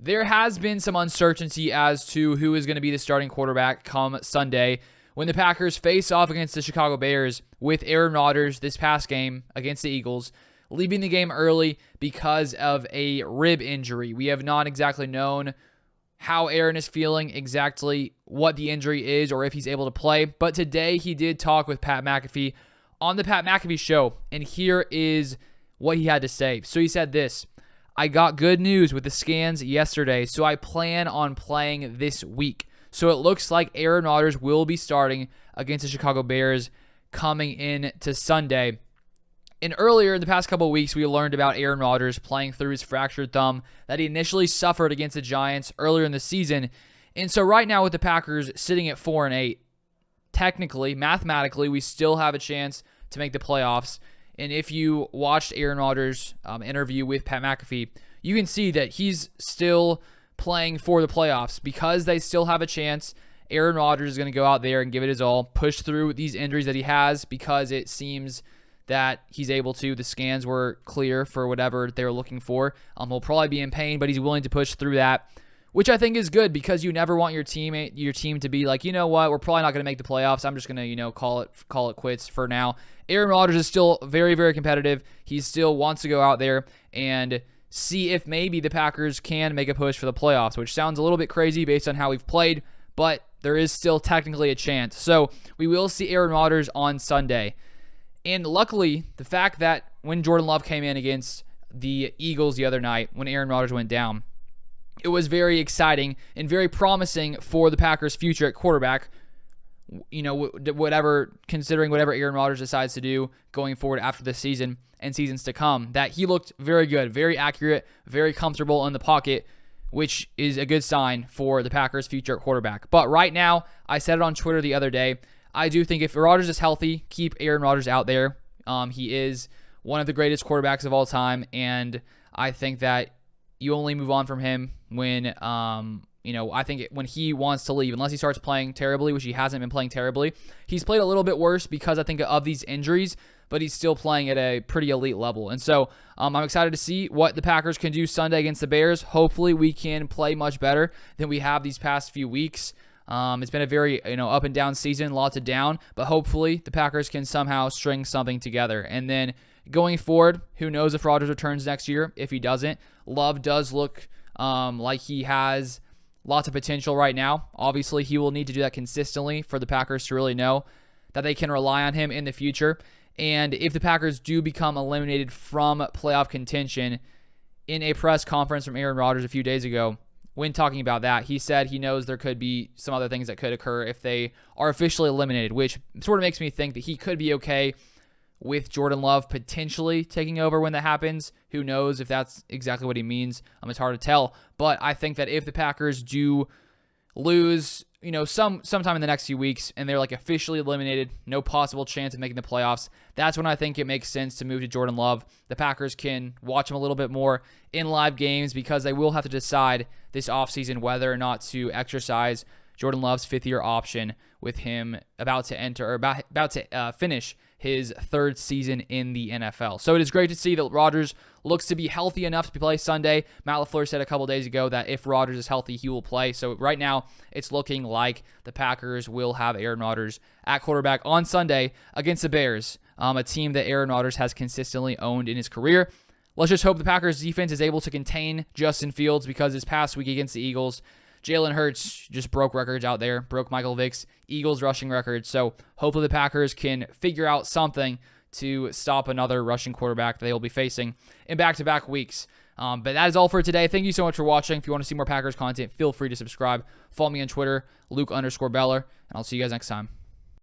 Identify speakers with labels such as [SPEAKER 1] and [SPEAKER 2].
[SPEAKER 1] There has been some uncertainty as to who is going to be the starting quarterback come Sunday when the Packers face off against the Chicago Bears, with Aaron Rodgers this past game against the Eagles leaving the game early because of a rib injury. We have not exactly known how Aaron is feeling, exactly what the injury is, or if he's able to play. But today he did talk with Pat Mcafee on the Pat Mcafee Show, and here is what he had to say. So he said this: "I got good news with the scans yesterday, so I plan on playing this week. So it looks like Aaron Rodgers will be starting against the Chicago Bears coming in to Sunday." And earlier in the past couple of weeks, we learned about Aaron Rodgers playing through his fractured thumb that he initially suffered against the Giants earlier in the season. And so right now with the Packers sitting at 4-8, technically, mathematically, we still have a chance to make the playoffs. And if you watched Aaron Rodgers' interview with Pat McAfee, you can see that he's still playing for the playoffs because they still have a chance. Aaron Rodgers is going to go out there and give it his all, push through these injuries that he has because it seems that he's able to. The scans were clear for whatever they were looking for. He'll probably be in pain, but he's willing to push through that, which I think is good because you never want your team to be like, you know what, we're probably not going to make the playoffs. I'm just going to, call it quits for now. Aaron Rodgers is still very, very competitive. He still wants to go out there and see if maybe the Packers can make a push for the playoffs, which sounds a little bit crazy based on how we've played, but there is still technically a chance. So we will see Aaron Rodgers on Sunday. And luckily, the fact that when Jordan Love came in against the Eagles the other night, when Aaron Rodgers went down, it was very exciting and very promising for the Packers' future at quarterback. Considering whatever Aaron Rodgers decides to do going forward after this season and seasons to come, that he looked very good, very accurate, very comfortable in the pocket, which is a good sign for the Packers' future at quarterback. But right now, I said it on Twitter the other day, I do think if Rodgers is healthy, keep Aaron Rodgers out there. He is one of the greatest quarterbacks of all time, and I think that you only move on from him when, I think when he wants to leave, unless he starts playing terribly, which he hasn't been playing terribly. He's played a little bit worse because I think of these injuries, but he's still playing at a pretty elite level. And so I'm excited to see what the Packers can do Sunday against the Bears. Hopefully we can play much better than we have these past few weeks. It's been a very up and down season, lots of down, but hopefully the Packers can somehow string something together. And then going forward, who knows if Rodgers returns next year? If he doesn't, Love does look like he has lots of potential right now. Obviously, he will need to do that consistently for the Packers to really know that they can rely on him in the future. And if the Packers do become eliminated from playoff contention, in a press conference from Aaron Rodgers a few days ago, when talking about that, he said he knows there could be some other things that could occur if they are officially eliminated, which sort of makes me think that he could be okay with Jordan Love potentially taking over when that happens. Who knows if that's exactly what he means? It's hard to tell. But I think that if the Packers do lose, sometime in the next few weeks, and they're like officially eliminated, no possible chance of making the playoffs, that's when I think it makes sense to move to Jordan Love. The Packers can watch him a little bit more in live games because they will have to decide this offseason whether or not to exercise Jordan Love's fifth-year option with him about to finish his third season in the NFL. So it is great to see that Rodgers looks to be healthy enough to play Sunday. Matt LaFleur said a couple days ago that if Rodgers is healthy, he will play. So right now, it's looking like the Packers will have Aaron Rodgers at quarterback on Sunday against the Bears, a team that Aaron Rodgers has consistently owned in his career. Let's just hope the Packers defense is able to contain Justin Fields, because this past week against the Eagles, Jalen Hurts just broke records out there, broke Michael Vick's Eagles rushing record. So hopefully the Packers can figure out something to stop another rushing quarterback that they will be facing in back-to-back weeks. But that is all for today. Thank you so much for watching. If you want to see more Packers content, feel free to subscribe. Follow me on Twitter, Luke_Beller, and I'll see you guys next time.